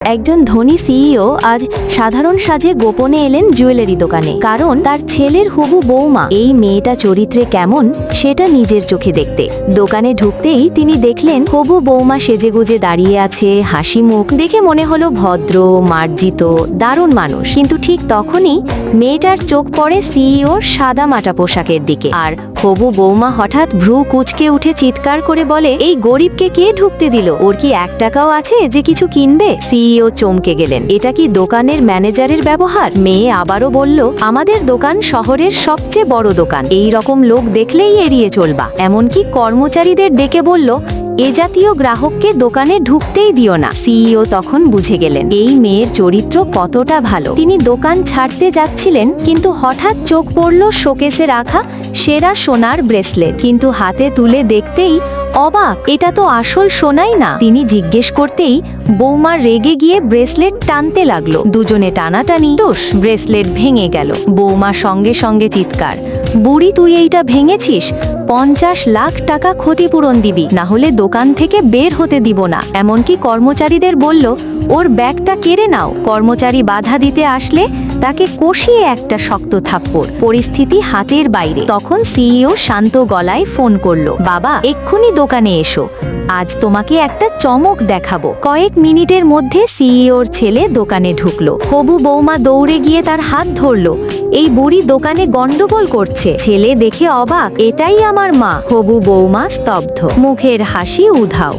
একজন ধনী সিইও আজ সাধারণ সাজে গোপনে এলেন জুয়েলারি দোকানে, কারণ তার ছেলের হবু বৌমা এই মেয়েটা চরিত্রে কেমন সেটা নিজের চোখে দেখতে। দোকানে ঢুকতেই তিনি দেখলেন হবু বৌমা সেজেগুজে দাঁড়িয়ে আছে, হাসি মুখ দেখে মনে হলো ভদ্র, মার্জিত, দারুণ মানুষ। কিন্তু ঠিক তখনই মেয়েটার চোখ পড়ে সিইওর সাদা মাটা পোশাকের দিকে, আর হবু বৌমা হঠাৎ ভ্রু কুঁচকে উঠে চিৎকার করে বলে, এই গরিবকে কে ঢুকতে দিল? ওর কি 1 টাকাও আছে যে কিছু কিনবে? সিইও চমকে গেলেন। এটা কি দোকানের ম্যানেজারের ব্যবহার? মেয়ে আবারও বলল, আমাদের দোকান শহরের সবচেয়ে বড় দোকান, এই রকম লোক দেখলেই এড়িয়ে চলবা। এমনকি কর্মচারীদের ডেকে বলল, এ জাতীয় গ্রাহককে দোকানে ঢুকতেই দিও না। সিইও তখন বুঝে গেলেন এই মেয়ের চরিত্র কতটা ভালো। তিনি দোকান ছাড়তে যাচ্ছিলেন, কিন্তু হঠাৎ চোখ পড়ল শোকেসে রাখা সেরা সোনার ব্রেসলেট। কিন্তু হাতে তুলে দেখতেই অবাক, এটা তো আসল সোনাই না। তিনি জিজ্ঞেস করতেই বৌমা রেগে গিয়ে ব্রেসলেট টানতে লাগলো। দুজনে টানাটানি, দোষ ব্রেসলেট ভেঙে গেল। বৌমা সঙ্গে সঙ্গে চিৎকার, বুড়ি তুই এইটা ভেঙেছিস? 50 লাখ টাকা ক্ষতিপূরণ দিবি, না হলে দোকান থেকে বের হতে দিব না। এমনকি কর্মচারীদের বলল, ওর ব্যাগটা কেড়ে নাও। কর্মচারী বাধা দিতে আসলে তাকে কষিয়ে একটা শক্ত থাপ্পড়। পরিস্থিতি হাতের বাইরে। তখন সিইও শান্ত গলায় ফোন করলো, বাবা এক্ষুনি দোকানে এসো, আজ তোমাকে একটা চমক দেখাবো। কয়েক মিনিটের মধ্যে সিইওর ছেলে দোকানে ঢুকলো। হবু বৌমা দৌড়ে গিয়ে তার হাত ধরলো, এই বুড়ি দোকানে গন্ডগোল করছে। ছেলে দেখে অবাক, এটাই আমার মা। হবু বৌমা স্তব্ধ, মুখের হাসি উধাও।